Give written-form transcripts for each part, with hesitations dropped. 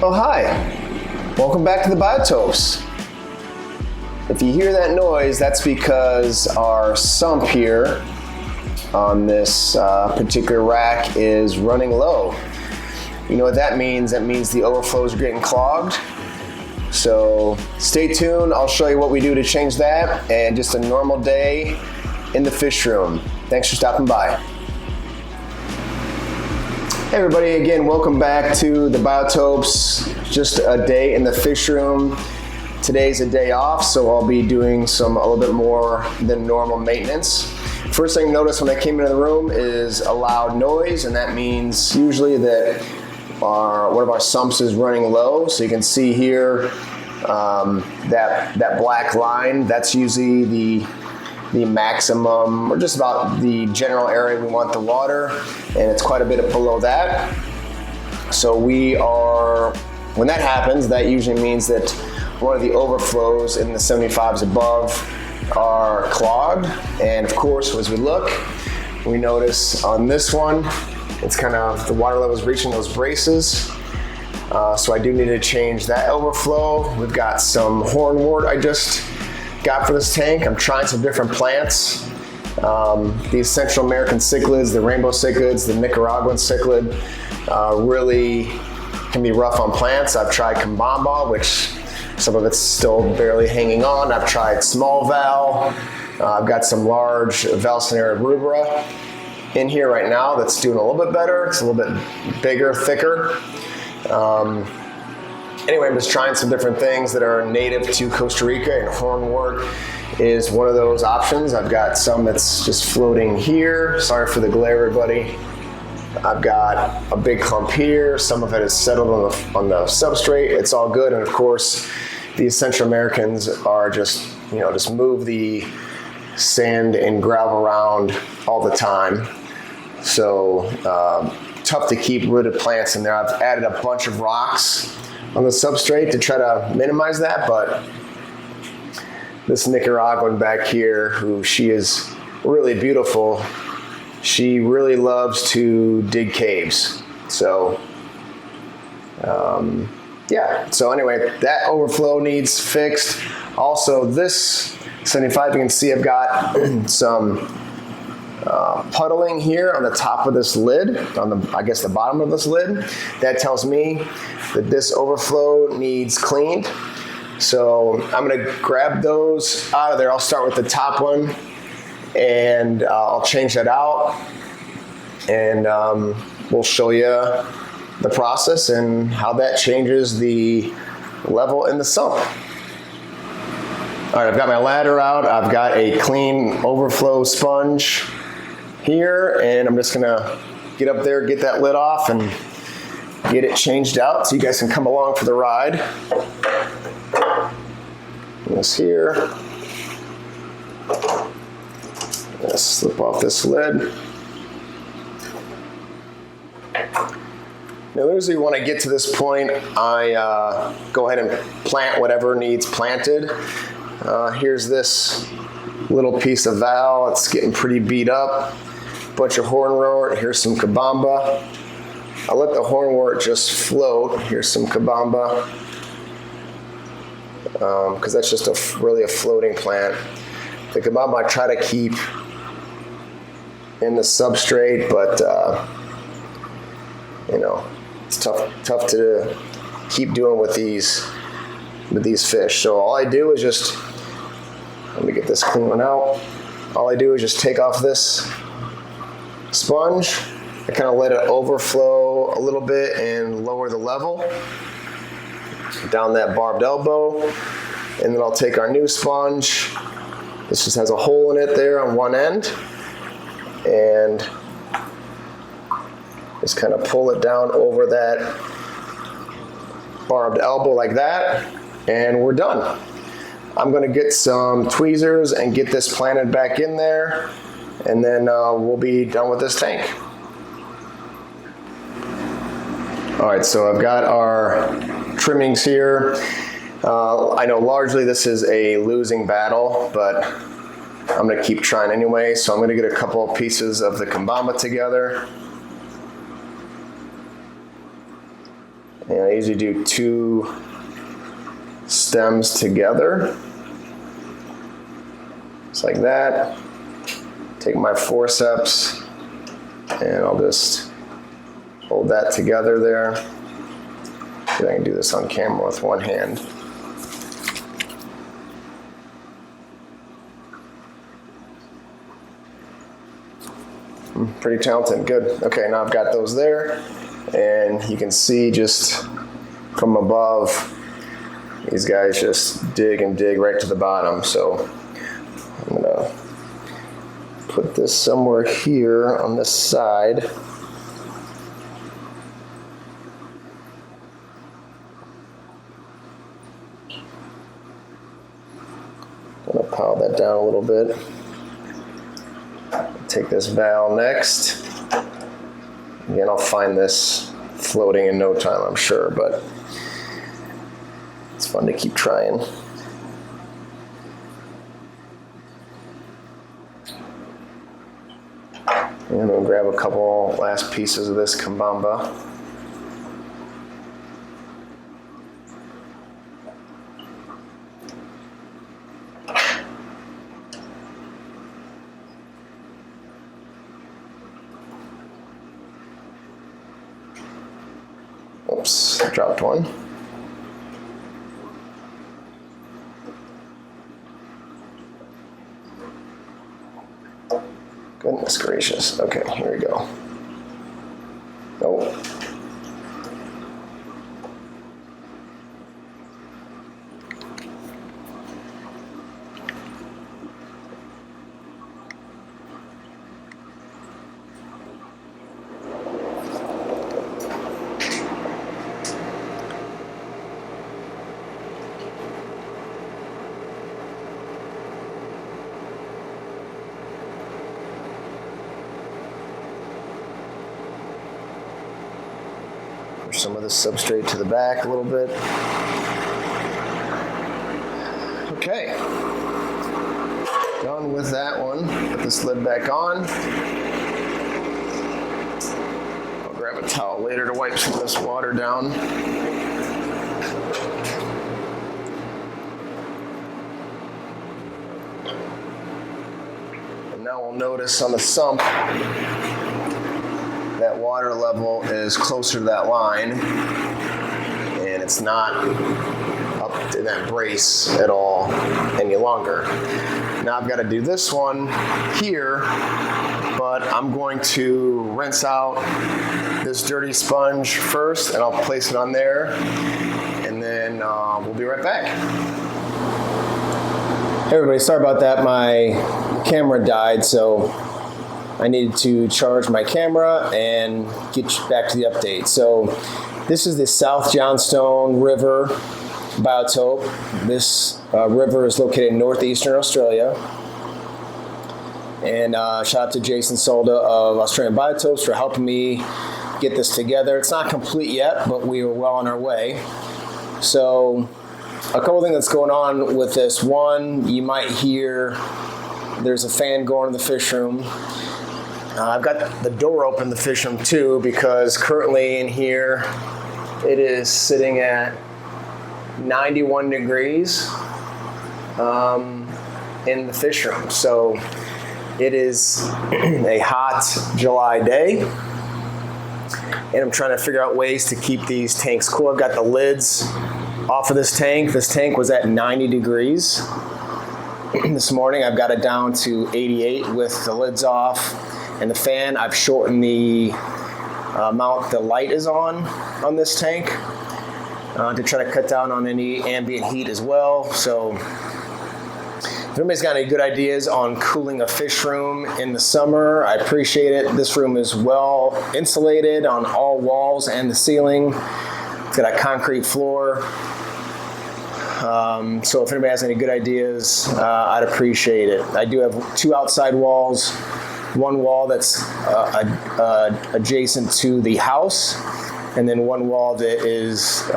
Oh, hi. Welcome back to the Biotopes. If you hear that noise, that's because our sump here on this particular rack is running low. You know what that means? That means the overflows are getting clogged. So stay tuned. I'll show you what we do to change that and just a normal day in the fish room. Thanks for stopping by. Hey everybody, again, welcome back to the Biotopes. Just a day in the fish room. Today's a day off, so I'll be doing a little bit more than normal maintenance. First thing I noticed when I came into the room is a loud noise, and that means usually that one of our sumps is running low. So you can see here that black line, that's usually the maximum, or just about the general area we want the water, and it's quite a bit below that. So when that happens, that usually means that one of the overflows in the 75s above are clogged. And of course, as we look, we notice on this one, it's kind of, the water level is reaching those braces. So I do need to change that overflow. We've got some hornwort I just got for this tank. I'm trying some different plants. These Central American cichlids, the rainbow cichlids, the Nicaraguan cichlid, really can be rough on plants. I've tried Kambamba, which some of it's still barely hanging on. I've tried small val. I've got some large Valsinaria rubra in here right now that's doing a little bit better. It's a little bit bigger, thicker. Anyway, I'm just trying some different things that are native to Costa Rica, and hornwort is one of those options. I've got some that's just floating here. Sorry for the glare, everybody. I've got a big clump here. Some of it is settled on the substrate. It's all good. And of course, these Central Americans are just move the sand and gravel around all the time. So tough to keep rooted plants in there. I've added a bunch of rocks on the substrate to try to minimize that, but this Nicaraguan back here, she is really beautiful, she really loves to dig caves. So so anyway, that overflow needs fixed. Also, this 75, you can see I've got some puddling here on the top of this lid, on the bottom of this lid. That tells me that this overflow needs cleaned. So I'm gonna grab those out of there. I'll start with the top one, and I'll change that out, and we'll show you the process and how that changes the level in the sump. All right, I've got my ladder out. I've got a clean overflow sponge here, and I'm just gonna get up there, get that lid off, and get it changed out so you guys can come along for the ride. This here. Let's slip off this lid. Now usually when I get to this point, I go ahead and plant whatever needs planted. Here's this little piece of val. It's getting pretty beat up. Bunch of hornwort. Here's some Kambamba. I'll let the hornwort just float. Here's some Kambamba, because that's just really a floating plant. The Kambamba I try to keep in the substrate, but it's tough to keep doing with these fish. So all I do is just, let me get this clean one out. All I do is just take off this sponge. I kind of let it overflow a little bit and lower the level down that barbed elbow. And then I'll take our new sponge. This just has a hole in it there on one end. And just kind of pull it down over that barbed elbow like that. And we're done. I'm going to get some tweezers and get this planted back in there. And then we'll be done with this tank. All right, so I've got our trimmings here. I know largely this is a losing battle, but I'm gonna keep trying anyway. So I'm gonna get a couple of pieces of the Kambamba together. And I usually do 2 stems together. Just like that. Take my forceps and I'll just hold that together there. See if I can do this on camera with one hand. Pretty talented, good. Okay, now I've got those there, and you can see just from above, these guys just dig and dig right to the bottom. So I'm gonna put this somewhere here on this side. I'm gonna pile that down a little bit. Take this valve next. Again, I'll find this floating in no time, I'm sure, but it's fun to keep trying. And we'll grab a couple last pieces of this kambamba. Oops, I dropped one. Goodness gracious. Okay, here we go. Oh. Push some of this substrate to the back a little bit. Okay. Done with that one. Put this lid back on. I'll grab a towel later to wipe some of this water down. And now we'll notice on the sump that water level is closer to that line, and it's not up to that brace at all any longer. Now I've got to do this one here, but I'm going to rinse out this dirty sponge first, and I'll place it on there, and then we'll be right back. Hey everybody, sorry about that. My camera died, so I needed to charge my camera and get back to the update. So this is the South Johnstone River biotope. This river is located in northeastern Australia. And shout out to Jason Solda of Australian Biotopes for helping me get this together. It's not complete yet, but we are well on our way. So a couple things that's going on with this. One, you might hear there's a fan going in the fish room. I've got the door open in the fish room too, because currently in here it is sitting at 91 degrees in the fish room. So it is a hot July day, and I'm trying to figure out ways to keep these tanks cool. I've got the lids off of this tank. This tank was at 90 degrees this morning. I've got it down to 88 with the lids off. And the fan, I've shortened the amount the light is on this tank to try to cut down on any ambient heat as well. So if anybody's got any good ideas on cooling a fish room in the summer, I appreciate it. This room is well insulated on all walls and the ceiling. It's got a concrete floor. So if anybody has any good ideas, I'd appreciate it. I do have 2 outside walls. One wall that's adjacent to the house, and then one wall that is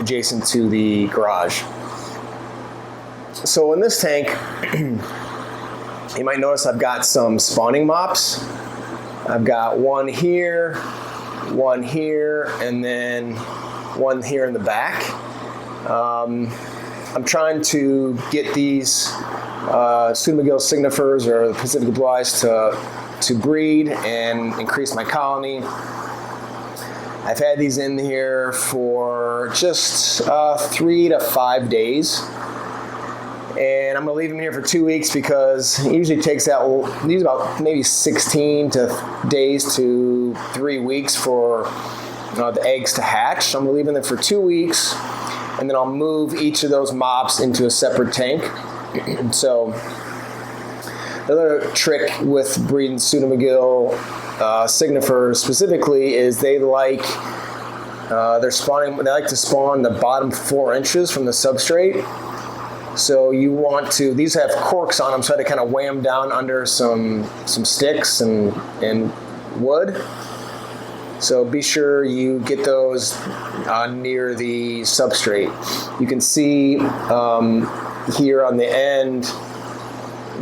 adjacent to the garage. So in this tank, you might notice I've got some spawning mops. I've got one here, one here, and then one here in the back. I'm trying to get these Pseudomygal signifers or the Pacific blue eyes to breed and increase my colony. I've had these in here for just 3 to 5 days. And I'm going to leave them here for 2 weeks because it usually takes about maybe 16 days to 3 weeks for the eggs to hatch. So I'm going to leave them for 2 weeks, and then I'll move each of those mops into a separate tank. So the other trick with breeding Pseudomygal signifers specifically is they like to spawn the bottom 4 inches from the substrate. So you want to, these have corks on them, so I had to kind of weigh them down under some sticks and wood. So be sure you get those near the substrate. You can see here on the end,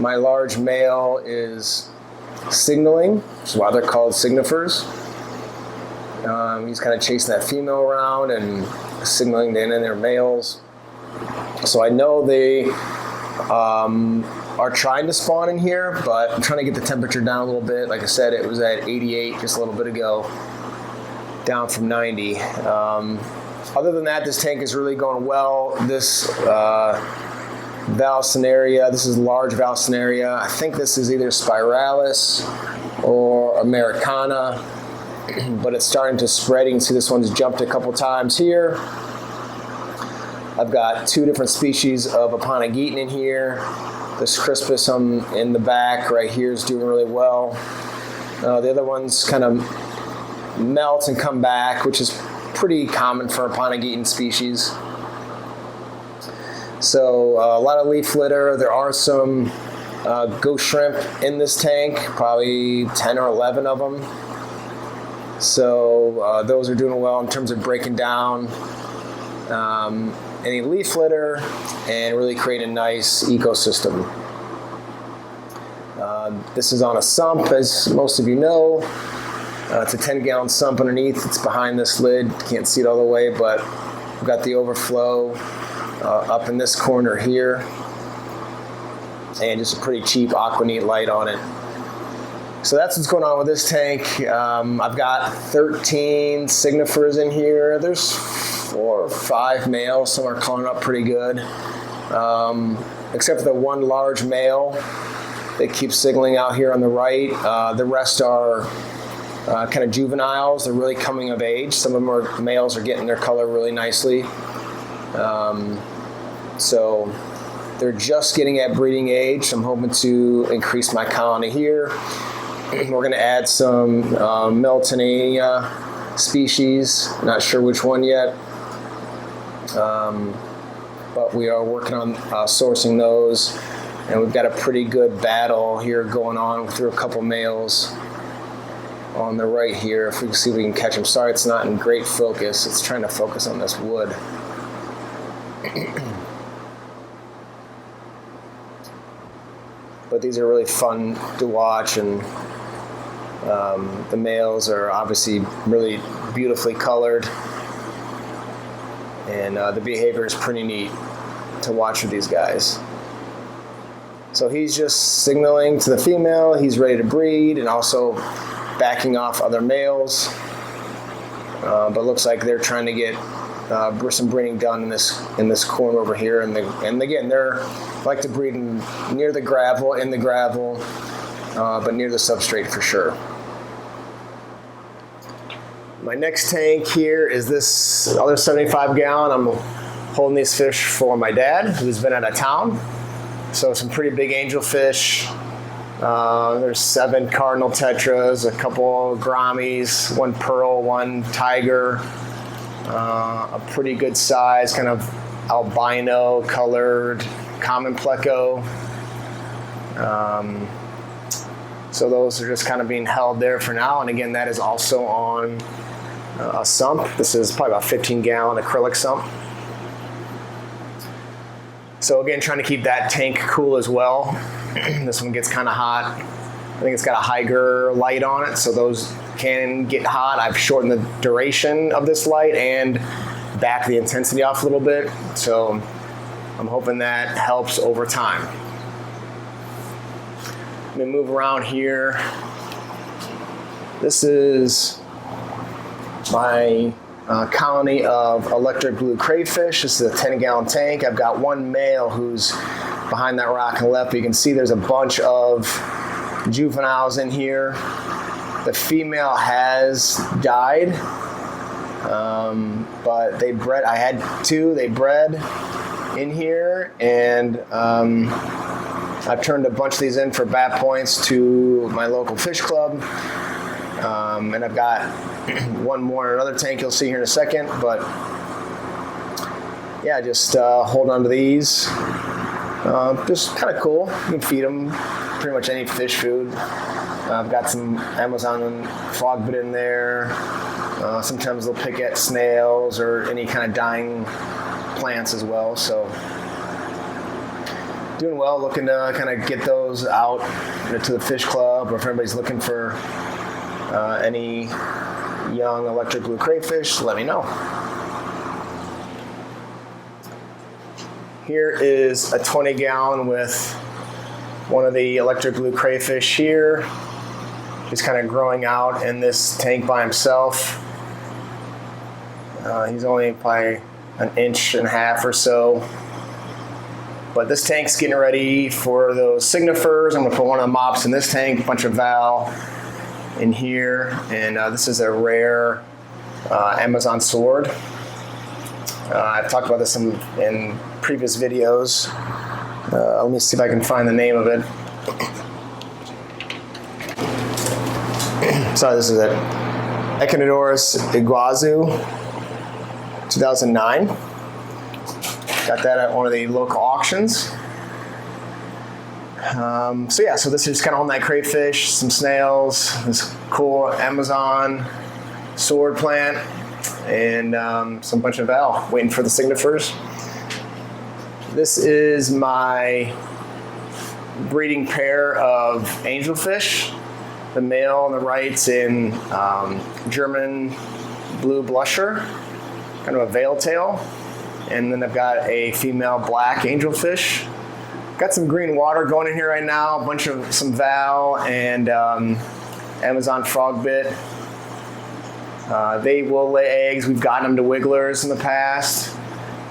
my large male is signaling, which is why they're called signifers. He's kind of chasing that female around and signaling to their males. So I know they are trying to spawn in here, but I'm trying to get the temperature down a little bit. Like I said, it was at 88 just a little bit ago, down from 90. Other than that, this tank is really going well. This Vallisneria, this is large Vallisneria. I think this is either Spiralis or Americana, but it's starting to spread. You can see this one's jumped a couple times here. I've got 2 different species of Aponogeton in here. This crispus in the back right here is doing really well. The other ones kind of melt and come back, which is pretty common for Aponogeton species. So a lot of leaf litter. There are some ghost shrimp in this tank, probably 10 or 11 of them. So those are doing well in terms of breaking down any leaf litter and really create a nice ecosystem. This is on a sump, as most of you know. It's a 10-gallon sump underneath. It's behind this lid. Can't see it all the way, but we've got the overflow up in this corner here, and just a pretty cheap Aquaneat light on it. So that's what's going on with this tank. I've got 13 signifers in here. There's 4 or 5 males. Some are calling up pretty good, except for the one large male that keeps signaling out here on the right. The rest are kind of juveniles. They're really coming of age. Some of them are males are getting their color really nicely. So they're just getting at breeding age. I'm hoping to increase my colony here. We're going to add some Meltonania species. Not sure which one yet. But we are working on sourcing those. And we've got a pretty good battle here going on through a couple males on the right here. If we can see if we can catch them. Sorry, it's not in great focus. It's trying to focus on this wood. But these are really fun to watch, and the males are obviously really beautifully colored, and the behavior is pretty neat to watch with these guys. So he's just signaling to the female he's ready to breed, and also backing off other males. But looks like they're trying to get some breeding done in this corner over here. And again, they're like to breed near the gravel, in the gravel, but near the substrate for sure. My next tank here is this other 75 gallon. I'm holding these fish for my dad, who's been out of town. So some pretty big angelfish. There's 7 cardinal tetras, a couple grammies, 1 pearl, 1 tiger. A pretty good size, kind of albino colored common pleco. So those are just kind of being held there for now. And again, that is also on a sump. This is probably about 15-gallon acrylic sump. So again, trying to keep that tank cool as well. This one gets kind of hot. I think it's got a Haiger light on it, so those can get hot. I've shortened the duration of this light and backed the intensity off a little bit. So I'm hoping that helps over time. Let me move around here. This is my colony of electric blue crayfish. This is a 10-gallon tank. I've got one male who's behind that rock on the left. You can see there's a bunch of juveniles in here. The female has died, but they bred. I had two. They bred in here, and I've turned a bunch of these in for bat points to my local fish club. And I've got one more in another tank you'll see here in a second, but yeah, just hold on to these. Just kind of cool. You can feed them pretty much any fish food. I've got some Amazon frogbit in there. Sometimes they'll pick at snails or any kind of dying plants as well. So doing well, looking to kind of get those out to the fish club, or if anybody's looking for any young electric blue crayfish, let me know. Here is a 20-gallon with one of the electric blue crayfish here. He's kind of growing out in this tank by himself. He's only probably an inch and a half or so. But this tank's getting ready for those signifers. I'm going to put one of the mops in this tank, a bunch of val in here, and this is a rare Amazon sword. I've talked about this in previous videos. Let me see if I can find the name of it. Sorry, this is it. Echinodorus iguazu, 2009. Got that at one of the local auctions. So this is kind of on that crayfish, some snails, this cool Amazon sword plant, and some bunch of val waiting for the signifers. This is my breeding pair of angelfish. The male on the right's in German blue blusher, kind of a veil tail, and then I've got a female black angelfish. Got some green water going in here right now, a bunch of some val and Amazon frogbit. They will lay eggs. We've gotten them to wigglers in the past.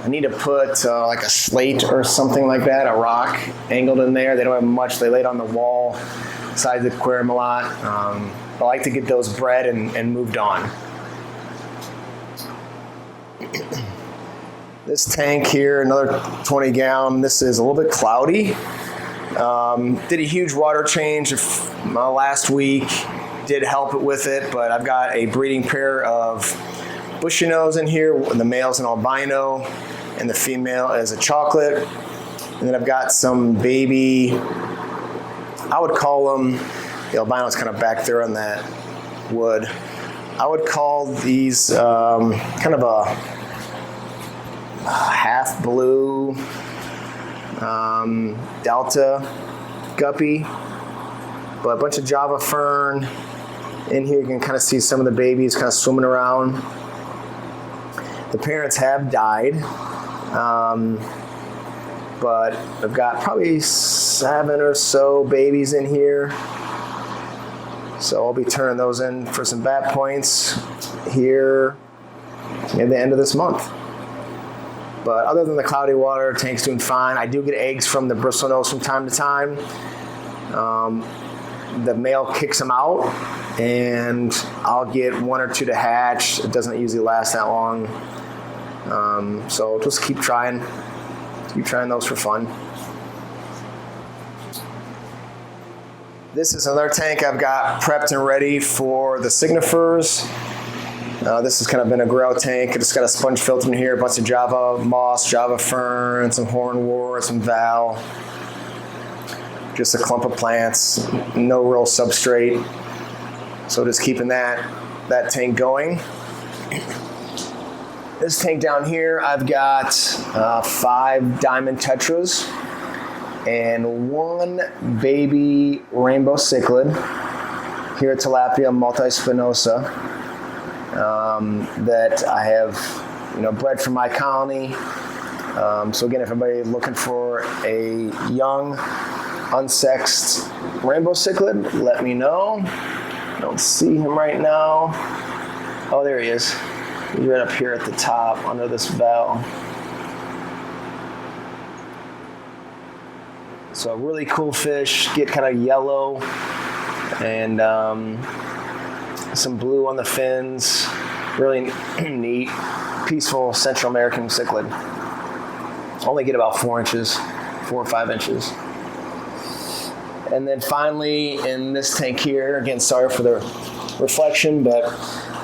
I need to put like a slate or something like that, a rock angled in there. They don't have much. They laid on the wall beside the aquarium a lot. But I like to get those bred and moved on. This tank here, another 20 gallon. This is a little bit cloudy. Did a huge water change last week. Did help it with it, but I've got a breeding pair of bushy nose in here. The male's an albino, and the female is a chocolate. And then I've got some baby, I would call them, the albino's kind of back there on that wood. I would call these kind of a half blue delta guppy, but a bunch of Java fern in here. You can kind of see some of the babies kind of swimming around. The parents have died, but I've got probably 7 or so babies in here, so I'll be turning those in for some bat points here at the end of this month. But other than the cloudy water, tank's doing fine. I do get eggs from the bristlenose from time to time. The male kicks them out, and I'll get 1 or 2 to hatch. It doesn't usually last that long. So just keep trying those for fun. This is another tank I've got prepped and ready for the signifers. This has kind of been a grow tank. It's got a sponge filter in here, a bunch of Java moss, Java fern, some hornwort, some val. Just a clump of plants, no real substrate. So just keeping that tank going. This tank down here, I've got 5 diamond tetras and 1 baby rainbow cichlid. here at Tilapia multispinosa that I have, bred from my colony. So again, if anybody's looking for a young, unsexed rainbow cichlid, let me know. I don't see him right now. Oh, there he is. He's right up here at the top under this valve. So a really cool fish, get kind of yellow and some blue on the fins. Really neat, peaceful Central American cichlid. Only get about 4 or 5 inches. And then finally in this tank here, again, sorry for the reflection, but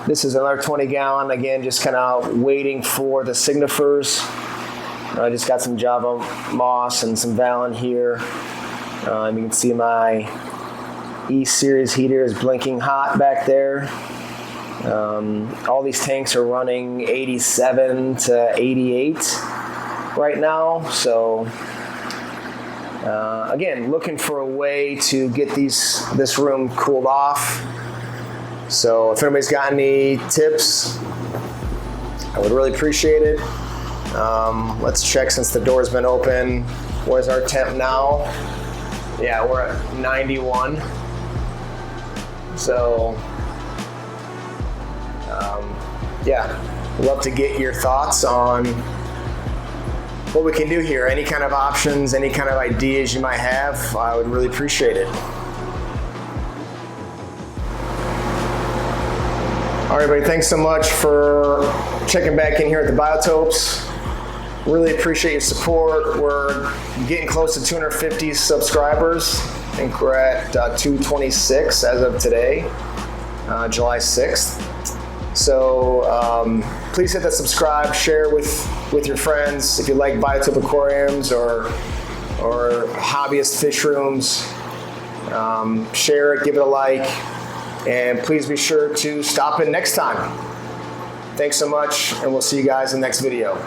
this is another 20 gallon. Again, just kind of waiting for the signifers. I just got some Java moss and some Valen here. You can see my E-Series heater is blinking hot back there. All these tanks are running 87 to 88 right now. So again, looking for a way to get this room cooled off. So if anybody's got any tips, I would really appreciate it. Let's check since the door's been open. Where's our temp now? Yeah, we're at 91. So, yeah, love to get your thoughts on what we can do here. Any kind of options, any kind of ideas you might have, I would really appreciate it. All right, everybody, thanks so much for checking back in here at the Biotopes. Really appreciate your support. We're getting close to 250 subscribers. I think we're at 226 as of today, July 6th. So please hit that subscribe, share with your friends. If you like Biotope aquariums or hobbyist fish rooms, share it, give it a like, and please be sure to stop in next time. Thanks so much, and we'll see you guys in the next video.